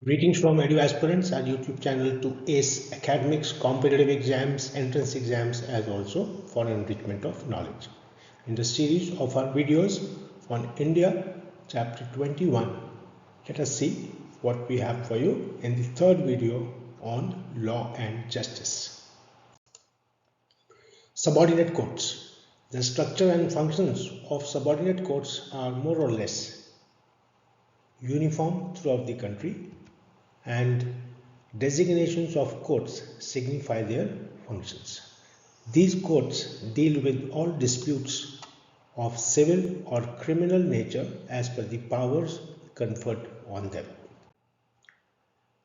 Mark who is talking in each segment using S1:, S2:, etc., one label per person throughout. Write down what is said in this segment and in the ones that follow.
S1: Greetings from Edu Aspirants, our YouTube channel to ace academics, competitive exams, entrance exams, as also for enrichment of knowledge. In the series of our videos on India, chapter 21, let us see what we have for you in the third video on law and justice. Subordinate courts. The structure and functions of subordinate courts are more or less uniform throughout the country, and designations of courts signify their functions. These courts deal with all disputes of civil or criminal nature as per the powers conferred on them.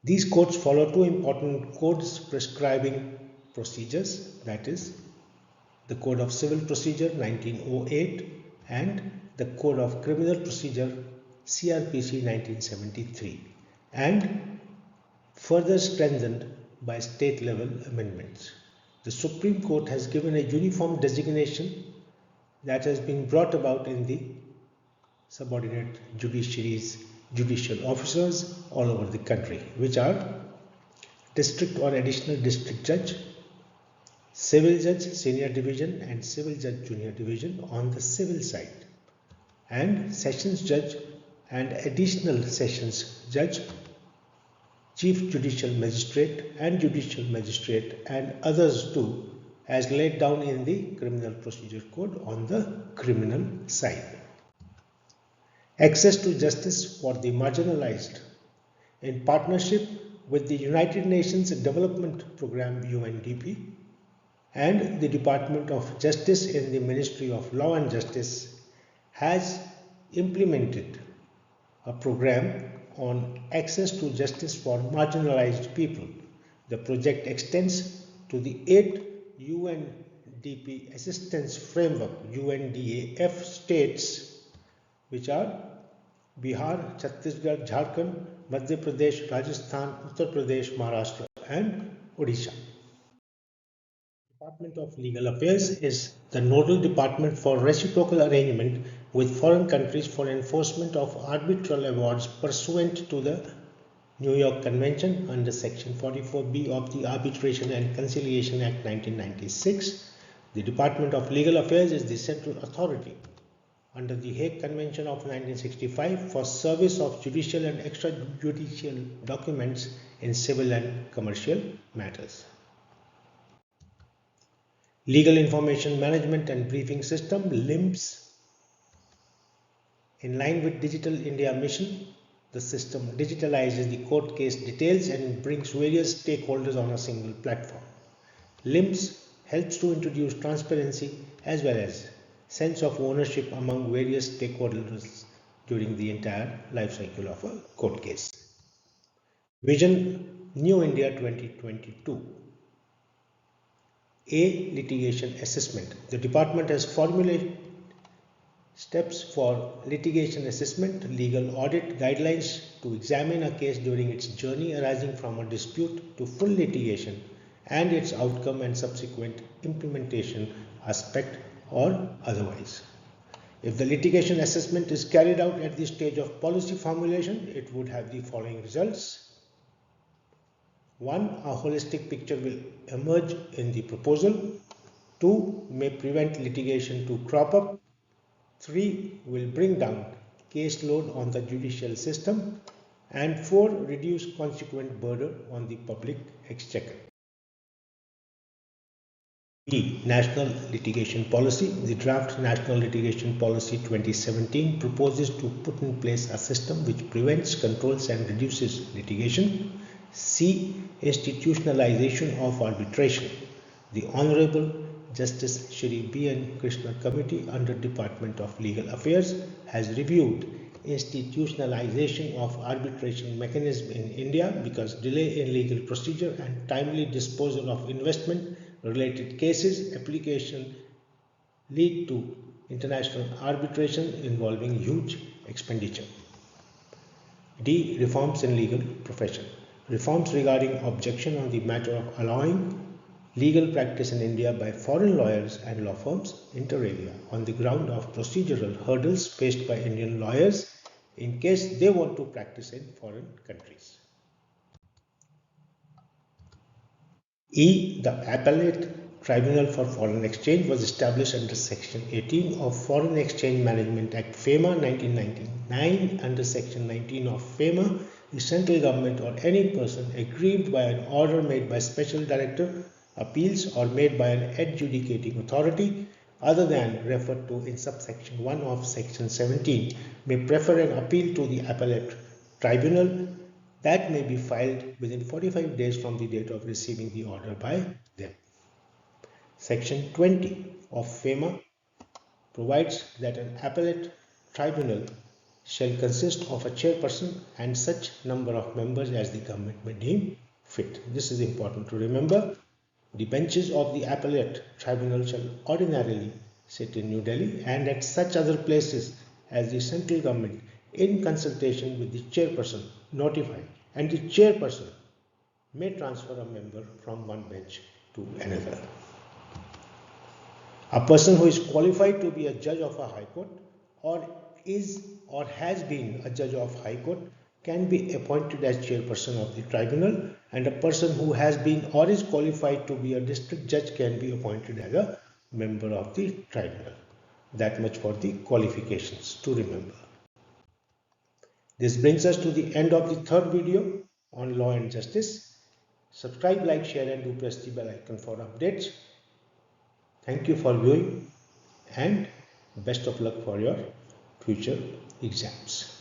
S1: These courts follow two important codes prescribing procedures, that is, the Code of Civil Procedure 1908 and the Code of Criminal Procedure CRPC 1973, and further strengthened by state level amendments. The Supreme Court has given a uniform designation that has been brought about in the subordinate judiciaries, judicial officers all over the country, which are district or additional district judge, civil judge senior division and civil judge junior division on the civil side, and sessions judge and additional sessions judge, Chief Judicial Magistrate and Judicial Magistrate and others too, as laid down in the Criminal Procedure Code on the criminal side. Access to justice for the marginalized. In partnership with the United Nations Development Programme UNDP and the Department of Justice in the Ministry of Law and Justice, has implemented a program on access to justice for marginalized people. The project extends to the 8 UNDP Assistance Framework UNDAF states, which are Bihar, Chhattisgarh, Jharkhand, Madhya Pradesh, Rajasthan, Uttar Pradesh, Maharashtra and Odisha. Department of Legal Affairs is the nodal department for reciprocal arrangement with foreign countries for enforcement of arbitral awards pursuant to the New York Convention under Section 44B of the Arbitration and Conciliation Act 1996. The Department of Legal Affairs is the central authority under the Hague Convention of 1965 for service of judicial and extrajudicial documents in civil and commercial matters. Legal Information Management and Briefing System LIMS. In line with Digital India Mission, the system digitalizes the court case details and brings various stakeholders on a single platform. LIMS helps to introduce transparency as well as sense of ownership among various stakeholders during the entire life cycle of a court case. Vision New India 2022. A. Litigation Assessment. The department has formulated steps for litigation assessment, legal audit guidelines to examine a case during its journey arising from a dispute to full litigation and its outcome and subsequent implementation aspect or otherwise. If the litigation assessment is carried out at the stage of policy formulation, it would have the following results. 1. A holistic picture will emerge in the proposal. 2. May prevent litigation to crop up. 3. Will bring down caseload on the judicial system. And 4. Reduce consequent burden on the public exchequer. B. National Litigation Policy. The draft National Litigation Policy 2017 proposes to put in place a system which prevents, controls and reduces litigation. C. Institutionalization of Arbitration. The Honorable Justice Shri B.N. Krishna Committee under Department of Legal Affairs has reviewed institutionalization of arbitration mechanism in India because delay in legal procedure and timely disposal of investment related cases application lead to international arbitration involving huge expenditure. D. Reforms in legal profession. Reforms regarding objection on the matter of allowing legal practice in India by foreign lawyers and law firms inter alia on the ground of procedural hurdles faced by Indian lawyers in case they want to practice in foreign countries. E. The Appellate Tribunal for Foreign Exchange was established under Section 18 of Foreign Exchange Management Act FEMA 1999. Under Section 19 of FEMA, the central government or any person aggrieved by an order made by special director, appeals, or made by an adjudicating authority other than referred to in subsection 1 of Section 17 may prefer an appeal to the Appellate Tribunal that may be filed within 45 days from the date of receiving the order by them. Section 20 of FEMA provides that an appellate tribunal shall consist of a chairperson and such number of members as the government may deem fit. This is important to remember. The benches of the appellate tribunal shall ordinarily sit in New Delhi and at such other places as the central government, in consultation with the chairperson, notify, and the chairperson may transfer a member from one bench to another. A person who is qualified to be a judge of a high court or is or has been a judge of high court can be appointed as chairperson of the tribunal, and a person who has been or is qualified to be a district judge can be appointed as a member of the tribunal. That much for the qualifications to remember. This brings us to the end of the third video on law and justice. Subscribe, like, share, and do press the bell icon for updates. Thank you for viewing and best of luck for your future exams.